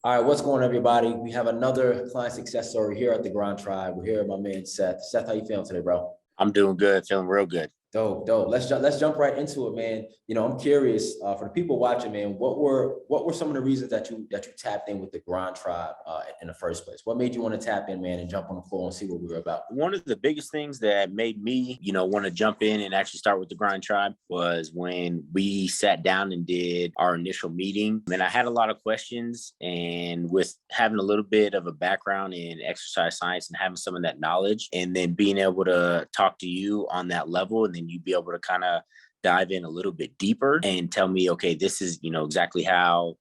All right, what's going on, everybody? We have another client success story here at the Grindtribe. We're here with my man Seth. Seth, how you feeling today, bro? I'm doing good, feeling real good. Dope, dope. Let's jump right into it, man. I'm curious for the people watching, man. What were some of the reasons that you tapped in with the Grindtribe in the first place? What made you want to tap in, man, and jump on the call and see what we were about? One of the biggest things that made me, want to jump in and actually start with the Grindtribe was when we sat down and did our initial meeting. And I had a lot of questions, and with having a little bit of a background in exercise science and having some of that knowledge, and then being able to talk to you on that level, and then you be able to kind of dive in a little bit deeper and tell me, okay, this is, exactly how,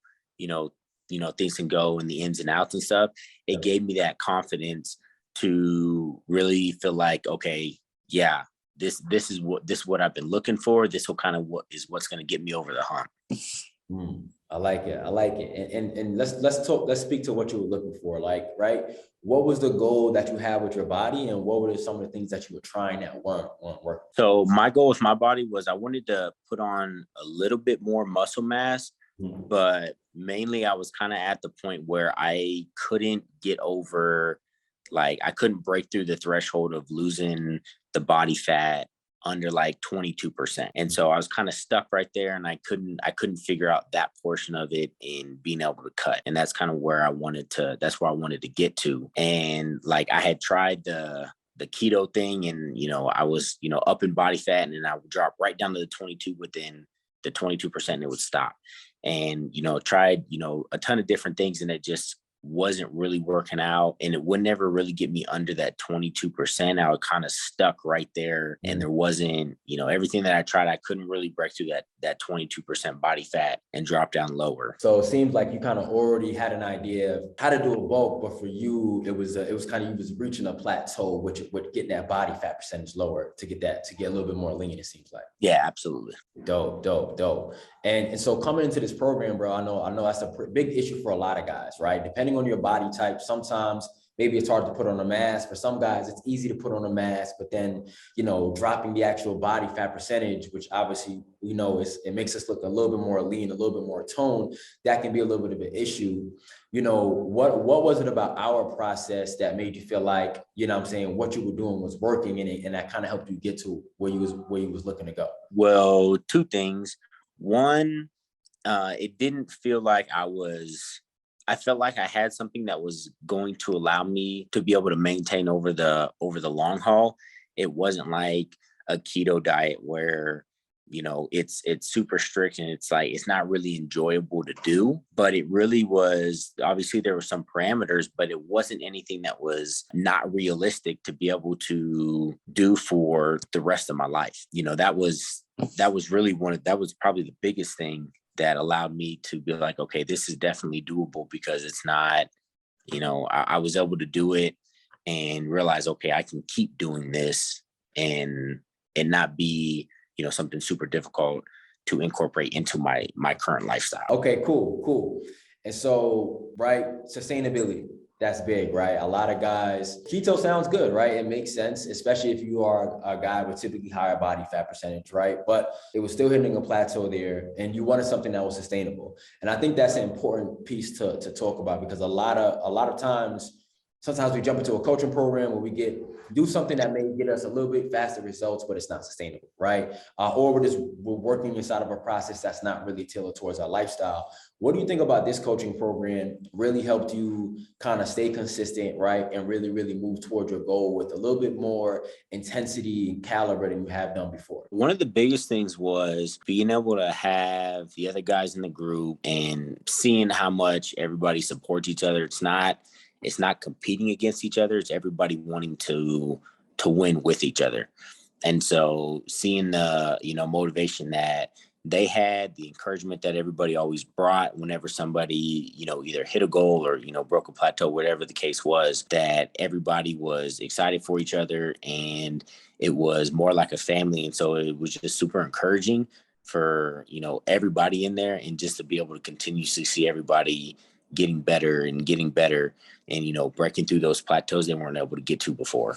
things can go and the ins and outs and stuff. It gave me that confidence to really feel like, okay, yeah, this is what I've been looking for. This will kind of what's going to get me over the hump. I like it. I like it. And let's speak to what you were looking for. Like, right? What was the goal that you had with your body, and what were some of the things that you were trying that weren't working? So my goal with my body was I wanted to put on a little bit more muscle mass, but mainly I was kind of at the point where I couldn't get over, like I couldn't break through the threshold of losing the body fat under like 22%. And so I was kind of stuck right there, and I couldn't figure out that portion of it in being able to cut. And that's kind of where that's where I wanted to get to. And like I had tried the keto thing, and I was up in body fat, and then I would drop right down to the 22 within the 22%, and it would stop. And tried a ton of different things, and it just wasn't really working out, and it would never really get me under that 22%. I was kind of stuck right there, and there wasn't, everything that I tried, I couldn't really break through that 22% body fat and drop down lower. So it seems like you kind of already had an idea of how to do a bulk, but for you, it was kind of, you was reaching a plateau, which would get that body fat percentage lower to get a little bit more lean. It seems like. Yeah, absolutely. Dope, dope, dope. And so coming into this program, bro, I know that's a big issue for a lot of guys, right? Depending on your body type, sometimes maybe it's hard to put on a mask. For some guys, it's easy to put on a mask, but then, dropping the actual body fat percentage, which obviously, it makes us look a little bit more lean, a little bit more toned. That can be a little bit of an issue. What was it about our process that made you feel like, what I'm saying, what you were doing was working, and that kind of helped you get to where you was looking to go? Well, two things. One, it didn't feel like I felt like I had something that was going to allow me to be able to maintain over the long haul. It wasn't like a keto diet where it's super strict, and it's like it's not really enjoyable to do. But it really was, obviously there were some parameters, but it wasn't anything that was not realistic to be able to do for the rest of my life. That was probably the biggest thing that allowed me to be like, okay, this is definitely doable, because it's not, I was able to do it and realize, okay, I can keep doing this and not be, something super difficult to incorporate into my current lifestyle. Okay, cool. And so, right, sustainability, that's big, right? A lot of guys, keto sounds good, right? It makes sense, especially if you are a guy with typically higher body fat percentage, right? But it was still hitting a plateau there, and you wanted something that was sustainable. And I think that's an important piece to talk about, because a lot of times, sometimes we jump into a coaching program where we do something that may get us a little bit faster results, but it's not sustainable, right? Or we're working inside of a process that's not really tailored towards our lifestyle. What do you think about this coaching program really helped you kind of stay consistent, right? And really, really move toward your goal with a little bit more intensity and caliber than you have done before? One of the biggest things was being able to have the other guys in the group and seeing how much everybody supports each other. It's not competing against each other. It's everybody wanting to win with each other. And so seeing the, motivation that they had, the encouragement that everybody always brought whenever somebody, either hit a goal or, broke a plateau, whatever the case was, that everybody was excited for each other, and it was more like a family. And so it was just super encouraging for, everybody in there, and just to be able to continuously see everybody getting better and breaking through those plateaus they weren't able to get to before.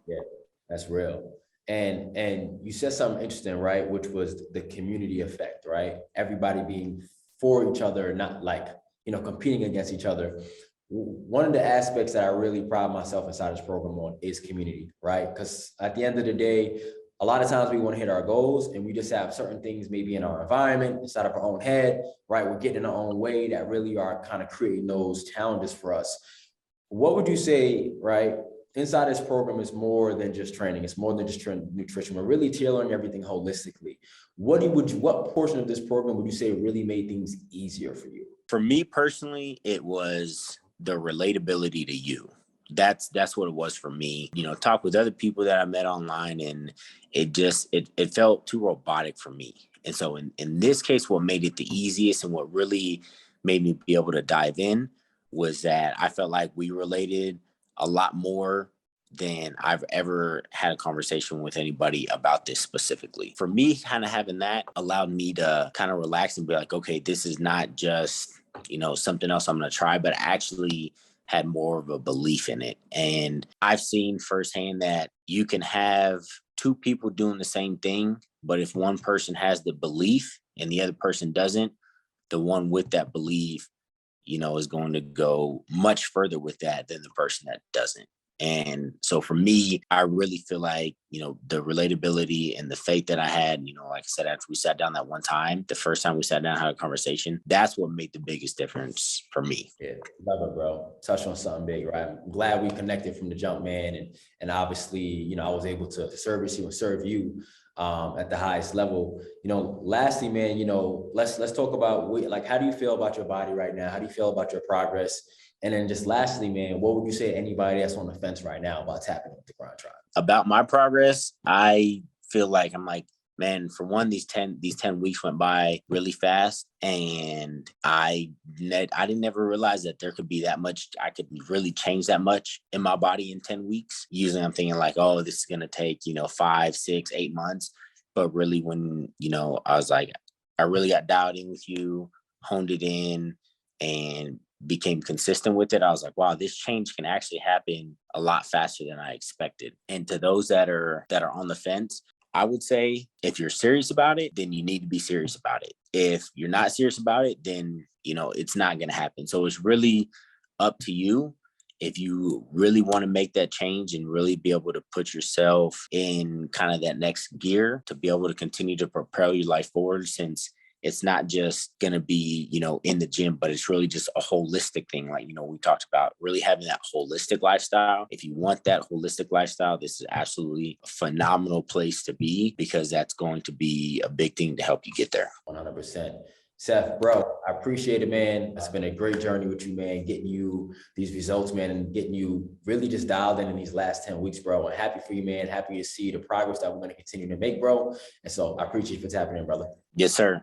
Yeah, that's real. And you said something interesting, right? Which was the community effect, right? Everybody being for each other, not like competing against each other. One of the aspects that I really pride myself inside this program on is community, right? Because at the end of the day, a lot of times we want to hit our goals and we just have certain things maybe in our environment, inside of our own head, right? We're getting in our own way that really are kind of creating those challenges for us. What would you say, right? Inside this program is more than just training. It's more than just nutrition. We're really tailoring everything holistically. What portion of this program would you say really made things easier for you? For me personally, it was the relatability to you. That's what it was for me. Talk with other people that I met online, and it felt too robotic for me. And so in this case, what made it the easiest and what really made me be able to dive in was that I felt like we related a lot more than I've ever had a conversation with anybody about this specifically. For me, kind of having that allowed me to kind of relax and be like, okay, this is not just, something else I'm going to try, but I actually had more of a belief in it. And I've seen firsthand that you can have two people doing the same thing, but if one person has the belief and the other person doesn't, the one with that belief, is going to go much further with that than the person that doesn't. And so for me, I really feel like, the relatability and the faith that I had, like I said, after we sat down that one time, the first time we sat down and had a conversation, that's what made the biggest difference for me. Yeah, love it, bro. Touch on something big, right? I'm glad we connected from the jump, man. And obviously, I was able to service you and serve you at the highest level. Lastly, man, let's talk about how do you feel about your body right now? How do you feel about your progress? And then just lastly, man, what would you say to anybody that's on the fence right now about tapping into Grindtribe? About my progress, I feel like I'm like, man, for one, these 10 weeks went by really fast. And I didn't never realize that there could be that much, I could really change that much in my body in 10 weeks. Usually I'm thinking like, oh, this is going to take, 5, 6, 8 months. But really when, I was like, I really got dialed in with you, honed it in, and became consistent with it. I was like, wow, this change can actually happen a lot faster than I expected. And to those that are on the fence, I would say if you're serious about it, then you need to be serious about it. If you're not serious about it, then, it's not going to happen. So it's really up to you. If you really want to make that change and really be able to put yourself in kind of that next gear to be able to continue to propel your life forward, since it's not just going to be, in the gym, but it's really just a holistic thing. Like, we talked about really having that holistic lifestyle. If you want that holistic lifestyle, this is absolutely a phenomenal place to be, because that's going to be a big thing to help you get there. 100%. Seth, bro, I appreciate it, man. It's been a great journey with you, man, getting you these results, man, and getting you really just dialed in these last 10 weeks, bro. I'm happy for you, man. Happy to see the progress that we're going to continue to make, bro. And so I appreciate you for tapping in, brother. Yes, sir.